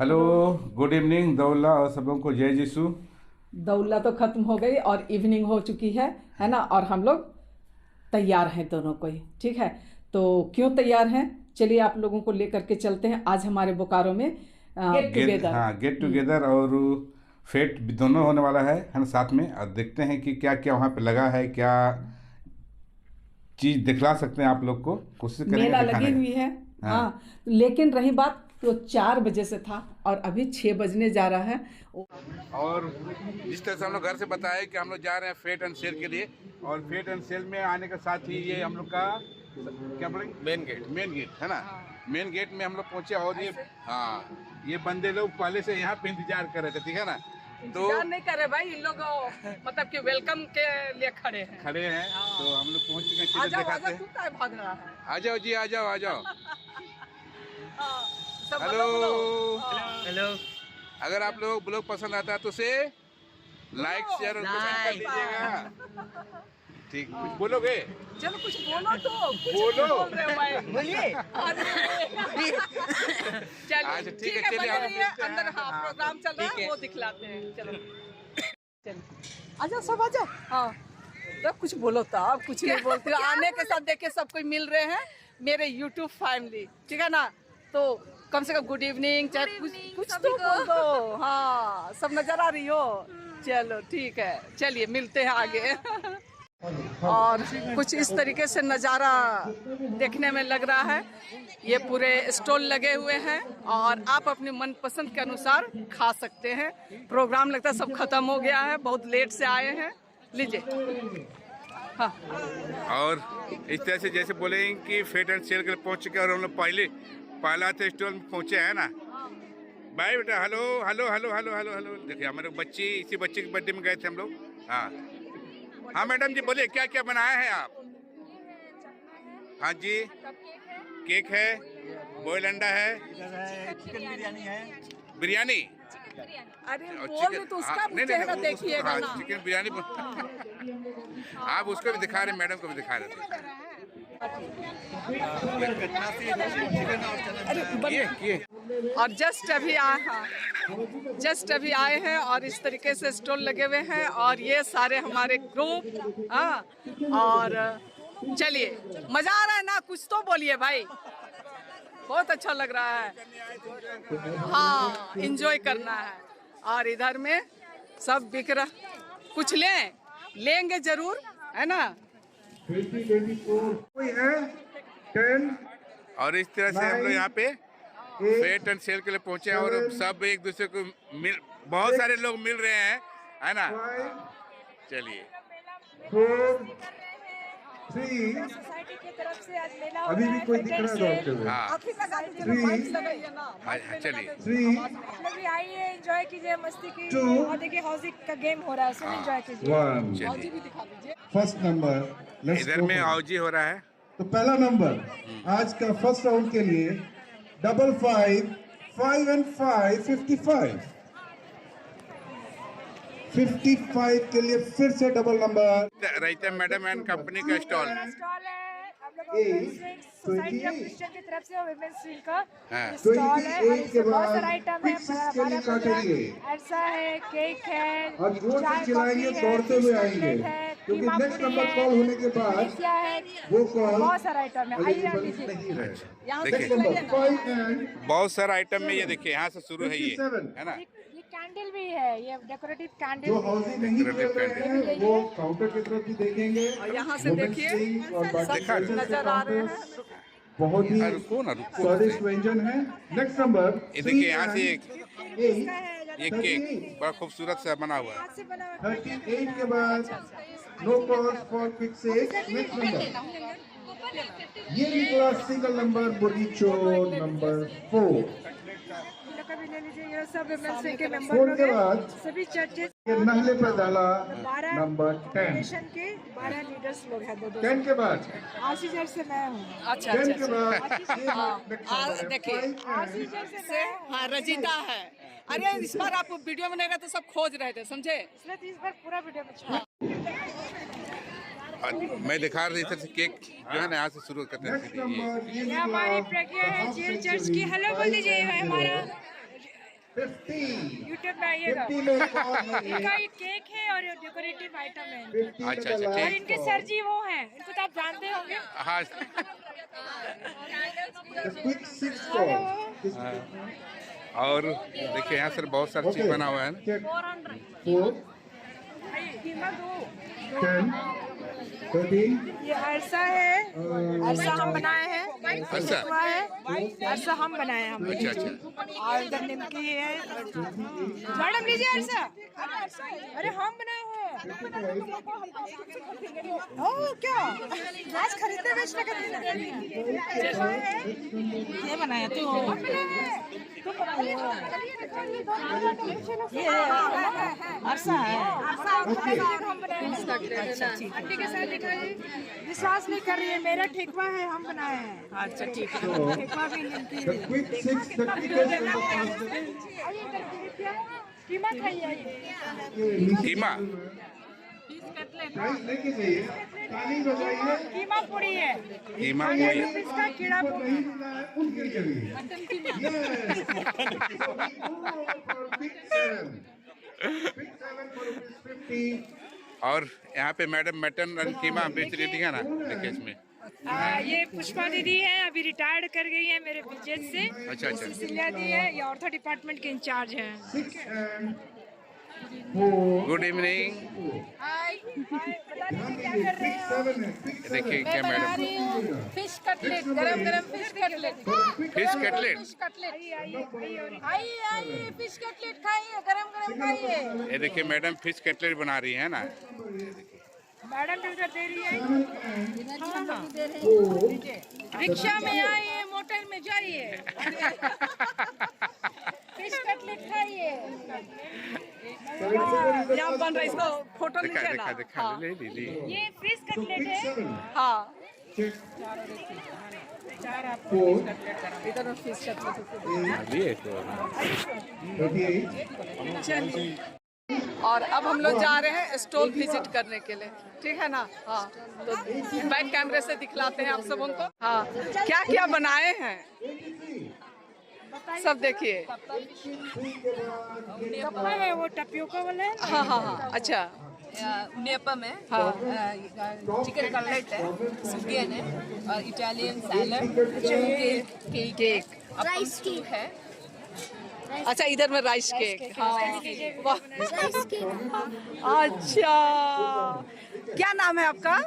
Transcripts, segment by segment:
Hello, good evening Daula और सब लोगों को जय यीशु। दौला तो खत्म हो गई और इवनिंग हो चुकी है ना। और हम लोग तैयार हैं दोनों को ही, ठीक है। तो क्यों तैयार हैं, चलिए आप लोगों को लेकर के चलते हैं आज हमारे बोकारो में गेट टुगेदर। हाँ, गेट टुगेदर और फेट भी दोनों होने वाला है ना साथ में। और देखते हैं कि क्या क्या वहाँ पे लगा है, क्या चीज़ दिखला सकते हैं आप लोग को, कोशिश करेंगे मेला लगी दिखाने हुई है। का। हाँ। हाँ, लेकिन रही बात तो 4 बजे से था और अभी 6 बजने जा रहा है। और जिस तरह से हम लोग घर से बताए कि हम लोग जा रहे हैं फेट एंड सेल के लिए, और फेट एंड सेल में आने के साथ ही ये हम लोग का क्या बोलेंगे, मेन गेट है ना। मेन गेट में हम लोग पहुंचे और ये हाँ, ये बंदे लोग पहले से यहाँ पे इंतजार कर रहे थे, ठीक है ना। तो इंतजार नहीं कर रहे भाई, इन लोग मतलब कि वेलकम के लिए खड़े हैं। तो हम लोग पहुंच चुके हैं, आ चलिए जाओ, दिखाते तू हैं। क्या भाग रहा है। आ जाओ जी, आ जाओ आ जाओ। हाँ, सब हेलो। बोलो। हेलो। अगर आप लोग ब्लॉग पसंद आता है तो उसे लाइक शेयर और कमेंट कर दीजिएगा। ठीक, कुछ बोलोगे? चलो कुछ बोलो तो, कुछ बोलो। बोल रहे हो भाई। बोलिए। चलिए अच्छा, ठीक है, ठीक है, चलिए, बने हम रहिए। मिलते हैं। अंदर हाँ हाँ, प्रोग्राम चल रहा ठीक है, है। वो दिखलाते हैं। चलो चलो, आजा सब आजा। हाँ, तो कुछ बोलो तो, आप कुछ नहीं बोलते हो। आने के साथ देखिए सब कोई मिल रहे हैं, मेरे यूट्यूब फैमिली, ठीक है ना। तो कम से कम गुड इवनिंग, चाहे कुछ तो बोल दो। हाँ, सब नजर आ रही हो। चलो ठीक है, चलिए मिलते हैं आगे। और कुछ इस तरीके से नज़ारा देखने में लग रहा है। ये पूरे स्टॉल लगे हुए हैं और आप अपने मनपसंद के अनुसार खा सकते हैं। प्रोग्राम लगता है सब खत्म हो गया है, बहुत लेट से आए हैं। लीजिए। हाँ, और इस तरह से जैसे बोले कि फेट एंड सेल के लिए पहुंच चुके हैं और हम लोग पहला थे स्टॉल में पहुंचे हैं ना। बाय बेटा, hello hello hello hello hello hello. देखिए हमारे बच्ची, इसी बच्चे के बर्थडे में गए थे हम लोग। हाँ हाँ मैडम जी, बोलिए क्या क्या बनाए हैं आप? हाँ जी, केक है, बॉयल अंडा है, चिकन बिरयानी है। बिरयानी अरे और बोल रही तो उसका भी चेहरा देखिएगा हाँ, ना। चिकन बिरयानी आप उसको भी दिखा रहे, मैडम को भी दिखा रहे थे। किए और जस्ट अभी आए हैं और इस तरीके से स्टॉल लगे हुए हैं और ये सारे हमारे ग्रुप। हाँ, और चलिए मजा आ रहा है ना, कुछ तो बोलिए भाई, बहुत अच्छा लग रहा है। हाँ, एंजॉय करना है। और इधर में सब बिक रहा, कुछ लेंगे जरूर, है ना। 2024 कोई है 10 और इस तरह से हम लोग यहाँ पे फेट एंड सेल के लिए पहुंचे हैं और सब एक दूसरे को बहुत सारे लोग मिल रहे हैं, है ना। 5 चलिए 4 3 सोसाइटी की तरफ से आज मेला अभी भी कोई दिख रहा है डॉक्टर हाँ आप ही लगा दीजिए ना, 3 माइक लगाइए ना, माइक में चलिए। लगा दीजिए। 3 आप लोग भी आइए, एंजॉय कीजिए, मस्ती कीजिए। Two. और देखिए हाउसिंग का गेम हो रहा है, उसमें एंजॉय कीजिए। 1 फौजी भी दिखा दीजिए। फर्स्ट नंबर लेट्स इधर में आउजी हो रहा है। तो पहला नंबर आज का फर्स्ट राउंड के लिए 55 5 and 5 55 के लिए फिर से डबल नंबर रहते मैडम एंड कंपनी का स्टॉल। स्टॉल है आप लोगों Eight, सोसाइटी ऑफ 28. क्रिश्चियन की तरफ से और विमेंस विंग का हाँ। स्टॉल है। और 28 के इसमें बहुत बाद सारा आइटम है, फिक्स के लिए काटेंगे। ऐसा है, केक है, और जोर से चाय चिल्लाएंगे, कॉफी है, दौड़ते हुए फिश आएंगे, कटलेट है, क्योंकि कीमा नेक्स्ट पूरी नंबर है, कॉल होने के बाद मलेशिया है, वो कॉल बहुत सारा आइटम है। आइए आप अवेलेबल लीजिए। नहीं है। यहाँ से देखिए। नेक्स्ट दिखाइए नंबर ना। 5 and बहुत सारा आइटम में ये देखिए, यहाँ से शुरू है ये, 57 है ना। ये कैंडल भी है, ये डेकोरेटिव कैंडल जो भी हाउसिंग है। नहीं खेल रहे हैं वो काउंटर की तरफ भी देखेंगे। और यहाँ से वुमेन्स देखिए विंग और बाकी सब गर्ल्स के नजर आ रहे काउंटर्स हैं। बहुत ही रुको ना, रुको। स्वादिष्ट व्यंजन है। नेक्स्ट नंबर ये देखिए यहाँ से एक 8 ये केक बड़ा खूबसूरत सा बना हुआ है। हाथ से बना हुआ 38 के बाद no cause for fixes. Next number ये निकला सिंगल नंबर बोलीचो नंबर 4। इन लोग का भी ले लीजिए। ये सब विमेंस विंग के मेंबर 4 लोग के हैं। बाद सभी चर्चेस ये नहले पर डाला 12 नंबर 10। नेशन के 12 लीडर्स लोग हैं। 10 के बाद आशीष से मैं हूँ। अच्छा 10 अच्छा के अच्छा। बाद ये हाँ, next आ, number है, देखिए। 5 and आशीष से से हाँ रजिता है। अरे इस बार आप वीडियो में नहीं रहे तो सब खोज रहे थे, समझे। इसलिए तो इस बार पूरा वीडियो में छुपा। और मैं दिखा रही थी केक जो है ना, यहाँ से शुरू करते नेक्स्ट हैं ये। नंबर ये ये हमारी निकला प्रज्ञा है The House jail church Sanctuary की। हेलो बोल दीजिए, ये है 5 हमारा 50 यूट्यूब में आइएगा। 50 में एक और इनका ये केक है और डेकोरेटिव आइटम है। 50 अच्छा, का अच्छा, और last इनके call. सर जी वो हैं, इनको तो आप जानते होंगे। हाँ The quick 6 call. और देखिए यहाँ सर बहुत सारी चीज बना हुआ है ना। Check. 4 10 13 ये अरसा है, अरसा हम बनाए हैं। अच्छा। हुआ है, अरसा हम बनाए हैं हम। अच्छा अच्छा। और इधर निमकी है। मैडम लीजिए अरसा। अरे हम बनाए हैं। ओह क्या? आज खरीदते बेचने का दिन है। ये बनाया तू? हम बनाए हैं। ये अरसा है। हम बनाए हैं। आंटी के साथ दिखाइए। विश्वास नहीं कर रही है, मेरा ठेकुआ है, हम बनाए हैं। अच्छा ठीक है। ठेकुआ भी निमकी The quick 6 the quickest and the fastest. आइए इधर देखिए। कीमा खाइए आइए। कीमा प्राइस लेके जाइए, ताली बजाइए। कीमा पूरी है। कीमा ये पूरी। इसका कीड़ा को नहीं मिला है उनके लिए। Yes. So we go for big 7. Big 7 for ₹50. और यहाँ पे मैडम मटन और कीमा बेच रही थी ना देखिए इसमें। ये पुष्पा दीदी है, अभी रिटायर्ड कर गई है मेरे बिजनेस से। अच्छा अच्छा। सिल्या दी है, ये ऑर्थो डिपार्टमेंट के इंचार्ज हैं। 6 and 4. Good evening. Big 7 है, big 7. देखिए क्या मैडम, फिश कटलेट, गरम गरम fish cutlet. Fish cutlet. Fish cutlet. आइए आइए फिश कटलेट खाइए, गरम गरम खाइए। ये देखिए मैडम फिश कटलेट बना रही है ना। मैडम भी उधर दे रही है। रिक्शा में आइए, मोटर में जाइए। फिश कटलेट खाइए। यहाँ बन रहा है, इसको फोटो दिखा लीजिए दिखा ना। दिखा हाँ। ले ले ले। ये फिश So कटलेट big है। 7. हाँ, Check. 4 इधर में फिश कटलेट। 38. और अब हम लोग जा रहे हैं स्टॉल विजिट करने के लिए, ठीक है ना। हाँ, तो बैक कैमरे से दिखलाते हैं आप सब उनको। हाँ, क्या क्या बनाए हैं सब देखिए। कपड़ा है वो टपियोका वाला है। हाँ हाँ हाँ, अच्छा। उन्नयप्पम है, हाँ। चिकन कटलेट है, सुगियन है, और Italian salad, cake, cake, rice cake है। अच्छा इधर में राइस केक। हाँ, वाह। अच्छा, क्या नाम है आपका?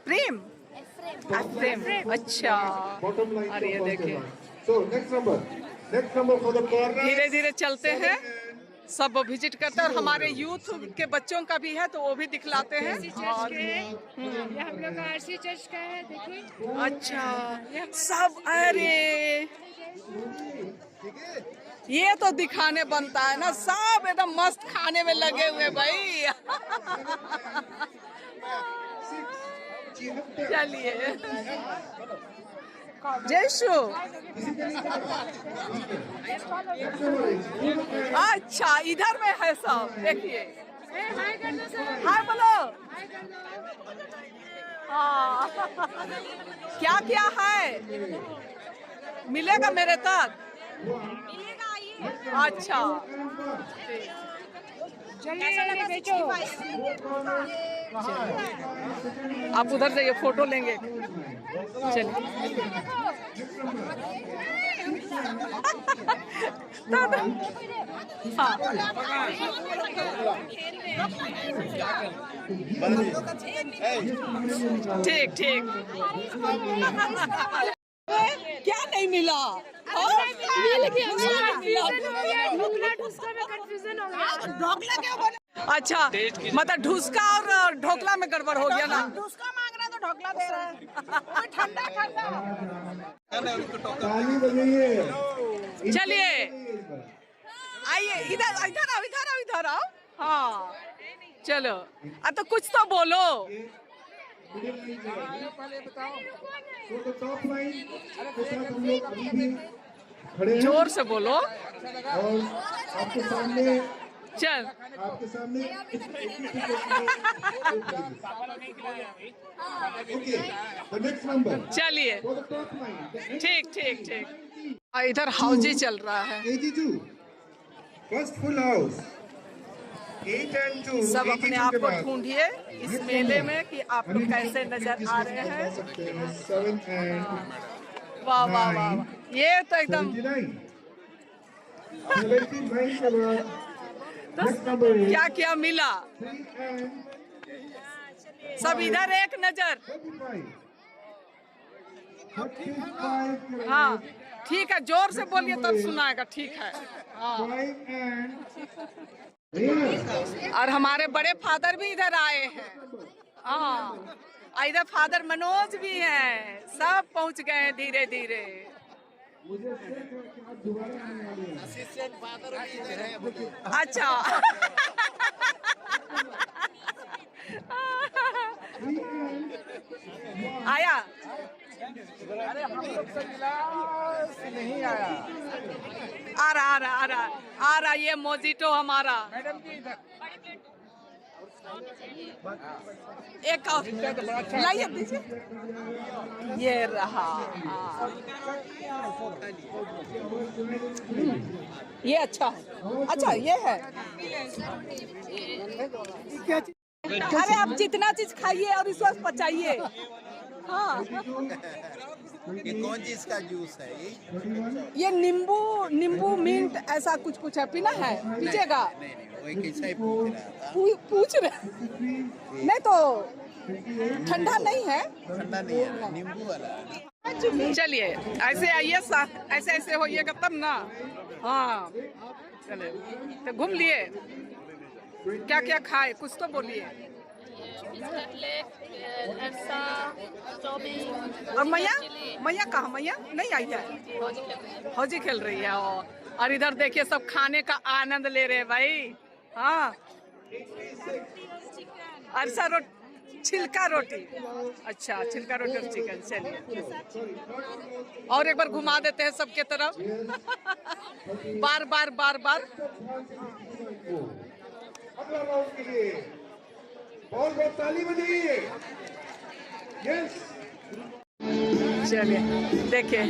प्रेम। प्रेम, अच्छा। Bottom line. और ये देखिए, So next number for the corner. धीरे धीरे चलते हैं, सब विजिट करते हैं। और हमारे यूथ के बच्चों का भी है तो वो भी दिखलाते हैं। और ये हम लोग का आरसी चर्च का है, देखिए। अच्छा सब, अरे ये तो दिखाने बनता है ना, सब एकदम मस्त खाने में लगे हुए भाई। चलिए जयशु। अच्छा इधर में है सब, देखिए। हाय बोलो। हाँ, क्या क्या है मिलेगा मेरे तक? अच्छा चलिए बेचो। आप उधर जाइए, फोटो लेंगे। चलिए। हाँ। ठीक ठीक। क्या नहीं मिला? ढोकला क्या बना? अच्छा मतलब ढुसका और ढोकला में गड़बड़ हो गया ना। ढुसका मांग रहा तो ढोकला दे रहा है। ठंडा ठंडा। ताली बजाइए। चलिए आइए, इधर इधर आओ, इधर आओ, इधर आओ। हाँ चलो, तो कुछ तो बोलो। So the top line के साथ हम लोग अभी भी खड़े हैं जोर से बोलो। और आपके सामने चल Okay, the next number चलिए, for the top line. ठीक ठीक ठीक। इधर हाउजी चल रहा है। 82. First full house. 8 and 2. सब एक ही अपने टीम आप के को बाद। ढूंढिए इस मेले में कि आप लोग कैसे नजर आ रहे हैं। 7 and वाह वाह वाह वाह। ये तो एकदम 79. 79 के बाद next number is क्या क्या मिला 3 and सब इधर एक नजर। 35. 35 के हाँ बाद ठीक है, जोर से बोलिए तब सुनाएगा। ठीक है हाँ। 5 and Real. और हमारे बड़े फादर भी इधर आए हैं। हाँ और इधर फादर मनोज भी हैं। सब पहुंच गए हैं धीरे धीरे। अच्छा आया। अरे हम लोग से मिला नहीं आया। आ रहा आ रहा आ रहा आ रहा। ये मोजिटो हमारा मैडम जी इधर एक और लाइए दीजिए। ये रहा ये अच्छा है। अच्छा ये है। अरे आप जितना चीज खाइए और इसको पचाइए। हाँ ये कौन चीज का जूस है ये नींबू नींबू मिंट ऐसा कुछ कुछ है। पीना है पीजिएगा। वही कैसा ही पूछ रहा था। पूछ रहे नहीं तो ठंडा नहीं है। ठंडा नहीं है, नींबू वाला है। चलिए ऐसे आइए ऐसे ऐसे होइएगा तब ना। हाँ चलिए तो घूम लिए। क्या क्या खाए कुछ तो बोलिए। और मैया मैया कहाँ मैया नहीं आई है। हौजी खेल रही है। और इधर देखिए सब खाने का आनंद ले रहे हैं भाई। हाँ अरसा छिलका रोटी। अच्छा छिलका रोटी और चिकन। चलिए और एक बार घुमा देते हैं सबके तरफ। बार बार बार बार। अगला राउंड के लिए बहुत बहुत ताली बजाइए। यस चलिए देखिए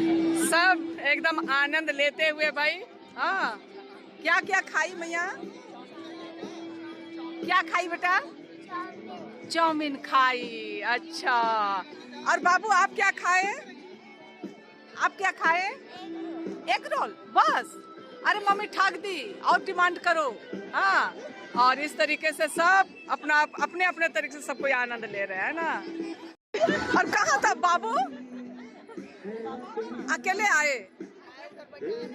सब एकदम आनंद लेते हुए भाई। हाँ क्या क्या खाई मैया। क्या खाई बेटा। चाउमीन खाई। अच्छा और बाबू आप क्या खाए। आप क्या खाए। एग रोल बस। अरे मम्मी ठाक दी और डिमांड करो। हाँ और इस तरीके से सब अपना अपने अपने तरीके से सब कोई आनंद ले रहे हैं ना। और कहाँ था बाबू। अकेले आए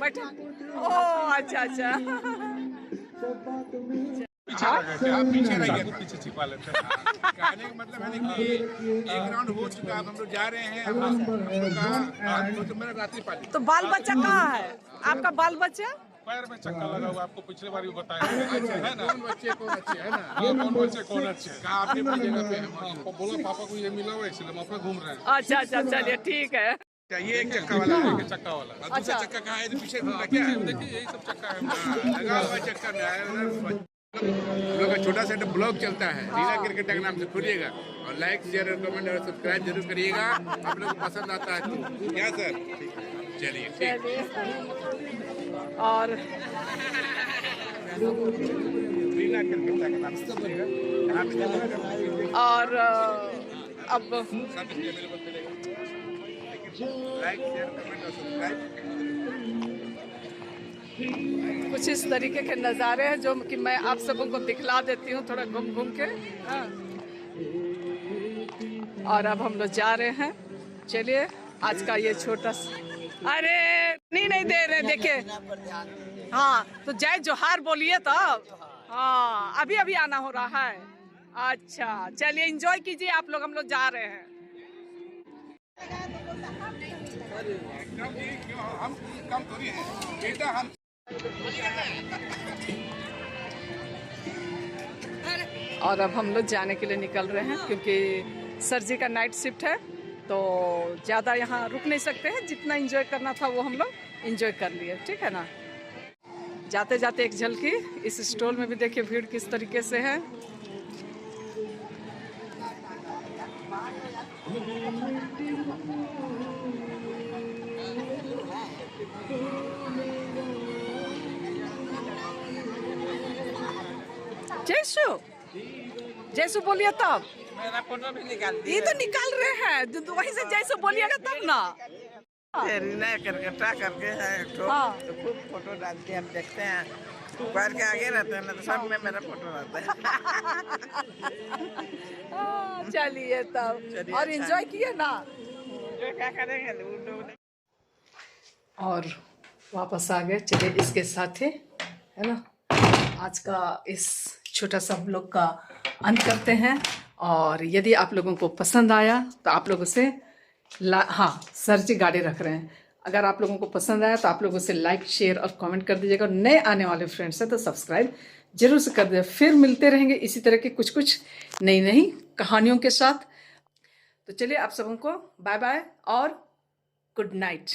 बैठे। ओ अच्छा अच्छा। पीछे रहिए पीछे छिपा लेते हैं। कहने का मतलब है कि एक राउंड हो चुका है। हम लोग जा रहे हैं। तो मेरा रात्रि पाली। तो बाल बच्चा कहाँ है आपका। बाल बच्चा पैर में चक्का लगा हुआ। आपको पिछले बार भी बताया है ना। कौन बच्चे कौन अच्छे है ना। कौन बच्चे कौन अच्छे। कहाँ अपनी अपनी जगह पे है। बोला पापा को ये मिला हुआ इसलिए हम अपने घूम रहे हैं। अच्छा अच्छा चलिए ठीक है। ये एक चक्का वाला है। चक्का वाला और दूसरा चक्का कहाँ है। पीछे घूमना क्या है। देखिए यही सब चक्का है। लगा हुआ चक्कर में आया। लोग का छोटा सा ब्लॉग चलता है लीला क्रिकेट के नाम से। खोलिएगा और लाइक शेयर कमेंट और सब्सक्राइब जरूर करिएगा। आप लोग को पसंद आता है तो क्या सर। चलिए ठीक। और लीला क्रिकेट के नाम से और अब सब अवेलेबल मिलेगा। लाइक शेयर कमेंट और सब्सक्राइब। कुछ इस तरीके के नज़ारे हैं जो कि मैं आप सबों को दिखला देती हूँ थोड़ा घूम घूम के। हाँ। और अब हम लोग जा रहे हैं। चलिए आज का ये छोटा सा। अरे नहीं दे रहे देखिए। हाँ तो जय जोहार बोलिए तब। हाँ अभी अभी आना हो रहा है। अच्छा चलिए एंजॉय कीजिए आप लोग। हम लोग जा रहे हैं। हम कम थोड़ी हैं बेटा। हम और अब हम लोग जाने के लिए निकल रहे हैं क्योंकि सर जी का नाइट शिफ्ट है तो ज़्यादा यहाँ रुक नहीं सकते हैं। जितना एंजॉय करना था वो हम लोग एंजॉय कर लिए। ठीक है ना। जाते जाते एक झलकी इस स्टॉल में भी देखिए भीड़ किस तरीके से है। जैसू जैसू बोलिए तब। मेरा फोटो भी निकाल दिए। ये तो निकाल रहे हैं, जो वहीं से जैसू बोलिएगा तब ना। रीना करकटा करके है तो हाँ। खूब फोटो डालते हैं, हम देखते हैं पैर के आगे रहते हैं ना, तो सब में मेरा फोटो रहता है। चलिए तब, चलिए, और अच्छा। एंजॉय किए ना। जो क्या करेंगे लूडो। और वापस आ गए, चलिए इसके साथ है ना, आज का इस छोटा सा ब्लॉग का अंत करते हैं। और यदि आप लोगों को पसंद आया तो आप लोगों से हाँ सर जी गाड़ी रख रहे हैं, अगर आप लोगों को पसंद आया तो आप लोगों से लाइक शेयर और कमेंट कर दीजिएगा। नए आने वाले फ्रेंड्स हैं तो सब्सक्राइब जरूर से कर दीजिए। फिर मिलते रहेंगे इसी तरह की कुछ कुछ नई नई कहानियों के साथ। तो चलिए आप सबों को बाय बाय और गुड नाइट।